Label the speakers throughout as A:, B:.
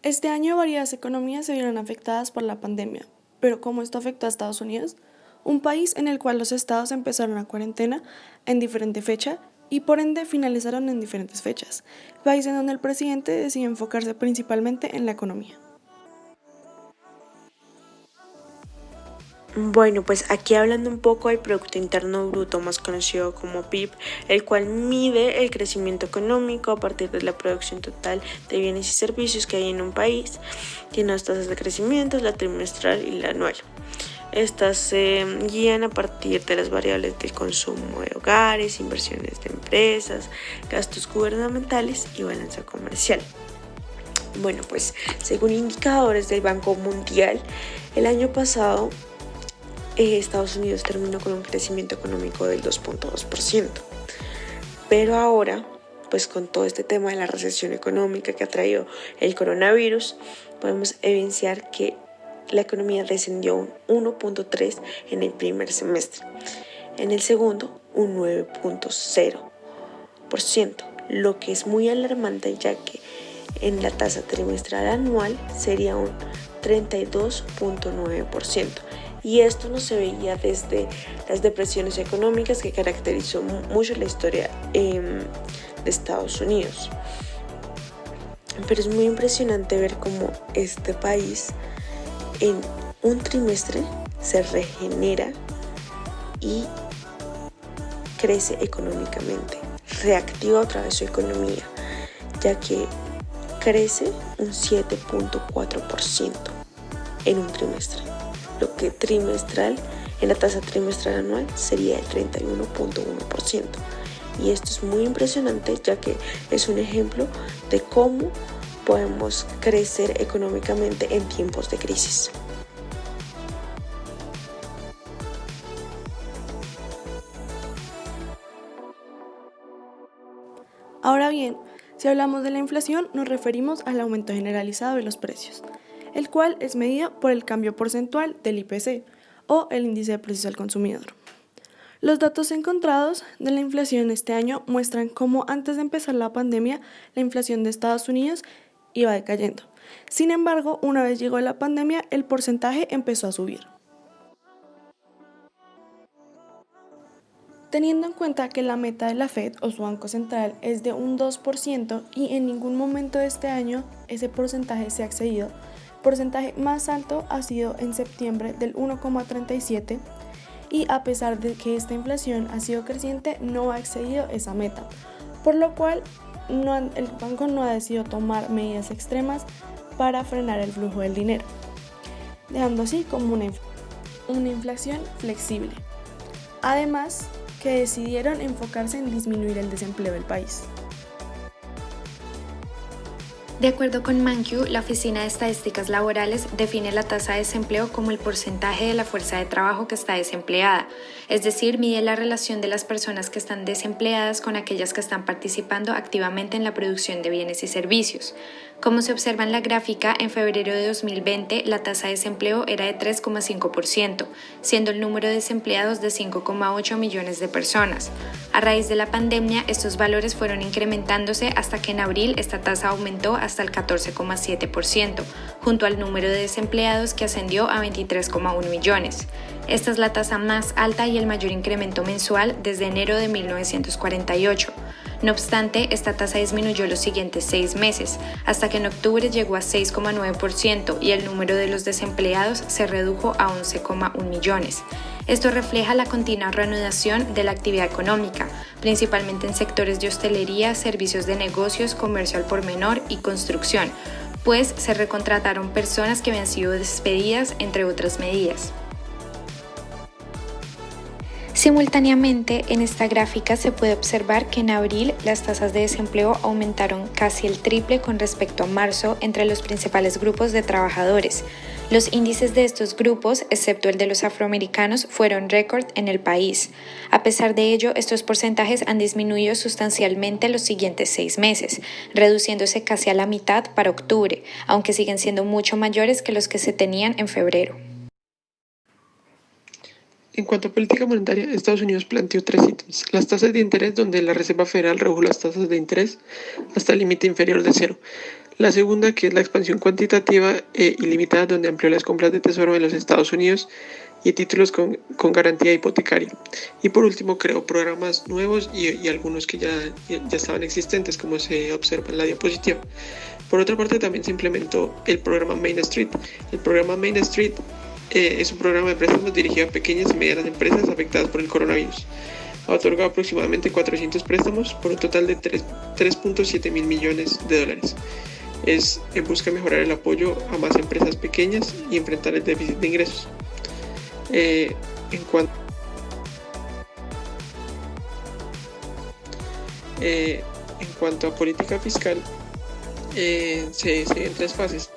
A: Este año varias economías se vieron afectadas por la pandemia, pero ¿cómo esto afectó a Estados Unidos? Un país en el cual los estados empezaron la cuarentena en diferente fecha y por ende finalizaron en diferentes fechas, país en donde el presidente decidió enfocarse principalmente en la economía.
B: Bueno, pues aquí hablando un poco del Producto Interno Bruto, más conocido como PIB, el cual mide el crecimiento económico a partir de la producción total de bienes y servicios que hay en un país. Tiene dos tasas de crecimiento, la trimestral y la anual. Estas se guían a partir de las variables del consumo de hogares, inversiones de empresas, gastos gubernamentales y balanza comercial. Bueno, pues según indicadores del Banco Mundial, el año pasado Estados Unidos terminó con un crecimiento económico del 2.2%. Pero ahora, pues con todo este tema de la recesión económica que ha traído el coronavirus, podemos evidenciar que la economía descendió un 1.3% en el primer semestre. En el segundo, un 9.0%, lo que es muy alarmante ya que en la tasa trimestral anual sería un 32.9%. Y esto no se veía desde las depresiones económicas que caracterizó mucho la historia de Estados Unidos. Pero es muy impresionante ver cómo este país en un trimestre se regenera y crece económicamente, reactiva otra vez su economía, ya que crece un 7.4% en un trimestre, lo que trimestral, en la tasa trimestral anual sería el 31.1%. Y esto es muy impresionante ya que es un ejemplo de cómo podemos crecer económicamente en tiempos de crisis.
A: Ahora bien, si hablamos de la inflación, nos referimos al aumento generalizado de los precios, el cual es medido por el cambio porcentual del IPC o el índice de precios al consumidor. Los datos encontrados de la inflación este año muestran cómo antes de empezar la pandemia, la inflación de Estados Unidos iba decayendo. Sin embargo, una vez llegó la pandemia, el porcentaje empezó a subir. Teniendo en cuenta que la meta de la Fed o su Banco Central es de un 2% y en ningún momento de este año ese porcentaje se ha excedido, el porcentaje más alto ha sido en septiembre del 1,37% y a pesar de que esta inflación ha sido creciente no ha excedido esa meta, por lo cual el banco no ha decidido tomar medidas extremas para frenar el flujo del dinero, dejando así como una inflación flexible. Además, que decidieron enfocarse en disminuir el desempleo del país.
C: De acuerdo con Mankiw, la Oficina de Estadísticas Laborales define la tasa de desempleo como el porcentaje de la fuerza de trabajo que está desempleada, es decir, mide la relación de las personas que están desempleadas con aquellas que están participando activamente en la producción de bienes y servicios. Como se observa en la gráfica, en febrero de 2020 la tasa de desempleo era de 3,5%, siendo el número de desempleados de 5,8 millones de personas. A raíz de la pandemia, estos valores fueron incrementándose hasta que en abril esta tasa aumentó hasta el 14,7%, junto al número de desempleados que ascendió a 23,1 millones. Esta es la tasa más alta y el mayor incremento mensual desde enero de 1948. No obstante, esta tasa disminuyó los siguientes 6 meses, hasta que en octubre llegó a 6,9% y el número de los desempleados se redujo a 11,1 millones. Esto refleja la continua reanudación de la actividad económica, principalmente en sectores de hostelería, servicios de negocios, comercio al por menor y construcción, pues se recontrataron personas que habían sido despedidas, entre otras medidas. Simultáneamente, en esta gráfica se puede observar que en abril las tasas de desempleo aumentaron casi el triple con respecto a marzo entre los principales grupos de trabajadores. Los índices de estos grupos, excepto el de los afroamericanos, fueron récord en el país. A pesar de ello, estos porcentajes han disminuido sustancialmente los siguientes 6 meses, reduciéndose casi a la mitad para octubre, aunque siguen siendo mucho mayores que los que se tenían en febrero.
D: En cuanto a política monetaria, Estados Unidos planteó 3 hitos: las tasas de interés, donde la Reserva Federal redujo las tasas de interés hasta el límite inferior de cero; La segunda, que es la expansión cuantitativa ilimitada, donde amplió las compras de tesoro en los Estados Unidos y títulos con garantía hipotecaria. Y por último, creó programas nuevos y algunos que ya estaban existentes, como se observa en la diapositiva. Por otra parte, también se implementó el programa Main Street. El programa Main Street es un programa de préstamos dirigido a pequeñas y medianas empresas afectadas por el coronavirus. Ha otorgado aproximadamente 400 préstamos por un total de 3.7 mil millones de dólares. Busca mejorar el apoyo a más empresas pequeñas y enfrentar el déficit de ingresos. En cuanto a política fiscal, se ven tres fases.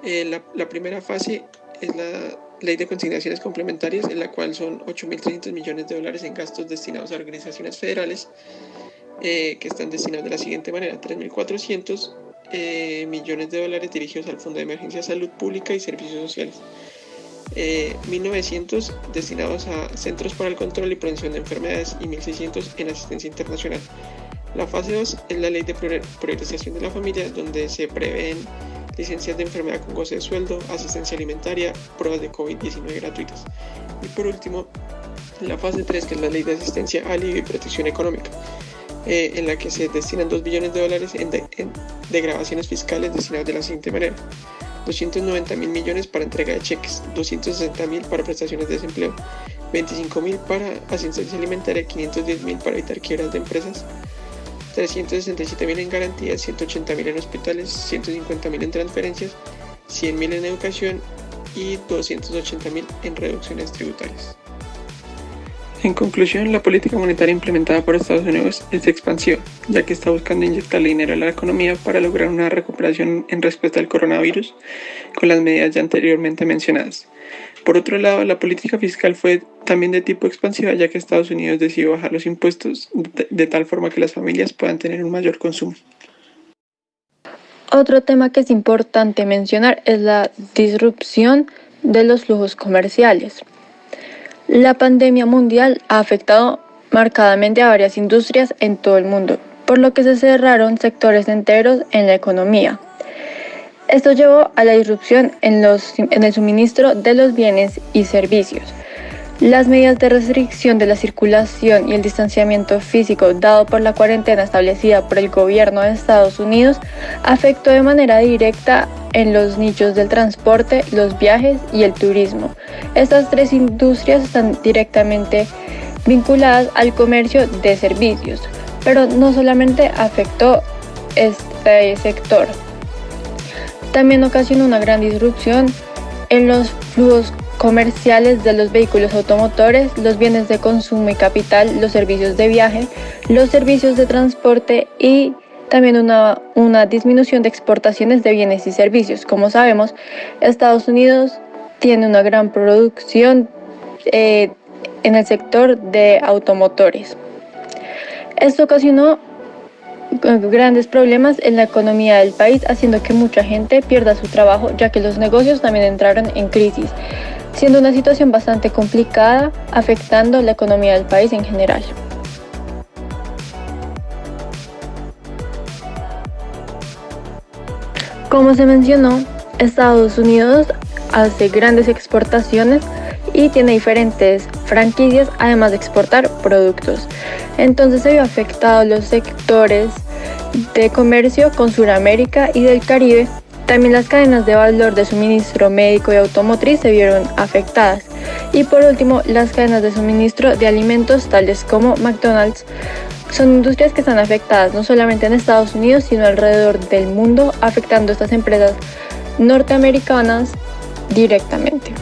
D: La primera fase es la Ley de Consignaciones Complementarias, en la cual son 8.300 millones de dólares en gastos destinados a organizaciones federales, que están destinados de la siguiente manera: 3.400 millones de dólares dirigidos al Fondo de Emergencia, Salud Pública y Servicios Sociales, 1.900 destinados a Centros para el Control y Prevención de Enfermedades y 1.600 en asistencia internacional. La fase 2 es la Ley de Priorización de la Familia, donde se prevén licencias de enfermedad con goce de sueldo, asistencia alimentaria, pruebas de COVID-19 gratuitas. Y por último, la fase 3, que es la Ley de Asistencia, Alivio y Protección Económica, en la que se destinan 2 billones de dólares en degravaciones fiscales destinadas de la siguiente manera: 290 mil millones para entrega de cheques, 260 mil para prestaciones de desempleo, 25 mil para asistencia alimentaria, 510 mil para evitar quiebras de empresas, 367 mil en garantías, 180 mil en hospitales, 150 mil en transferencias, 100 mil en educación y 280 mil en reducciones tributarias. En conclusión, la política monetaria implementada por Estados Unidos es expansiva, ya que está buscando inyectarle dinero a la economía para lograr una recuperación en respuesta al coronavirus con las medidas ya anteriormente mencionadas. Por otro lado, la política fiscal fue también de tipo expansiva, ya que Estados Unidos decidió bajar los impuestos de tal forma que las familias puedan tener un mayor consumo.
E: Otro tema que es importante mencionar es la disrupción de los flujos comerciales. La pandemia mundial ha afectado marcadamente a varias industrias en todo el mundo, por lo que se cerraron sectores enteros en la economía. Esto llevó a la disrupción en el suministro de los bienes y servicios. Las medidas de restricción de la circulación y el distanciamiento físico dado por la cuarentena establecida por el gobierno de Estados Unidos afectó de manera directa en los nichos del transporte, los viajes y el turismo. Estas tres industrias están directamente vinculadas al comercio de servicios, pero no solamente afectó este sector, también ocasionó una gran disrupción en los flujos comerciales de los vehículos automotores, los bienes de consumo y capital, los servicios de viaje, los servicios de transporte y también una disminución de exportaciones de bienes y servicios. Como sabemos, Estados Unidos tiene una gran producción en el sector de automotores. Esto ocasionó grandes problemas en la economía del país, haciendo que mucha gente pierda su trabajo, ya que los negocios también entraron en crisis, siendo una situación bastante complicada, afectando la economía del país en general. Como se mencionó, Estados Unidos hace grandes exportaciones y tiene diferentes franquicias, además de exportar productos. Entonces se vio afectado los sectores de comercio con Sudamérica y del Caribe. También las cadenas de valor de suministro médico y automotriz se vieron afectadas. Y por último, las cadenas de suministro de alimentos tales como McDonald's. Son industrias que están afectadas no solamente en Estados Unidos, sino alrededor del mundo, afectando a estas empresas norteamericanas directamente.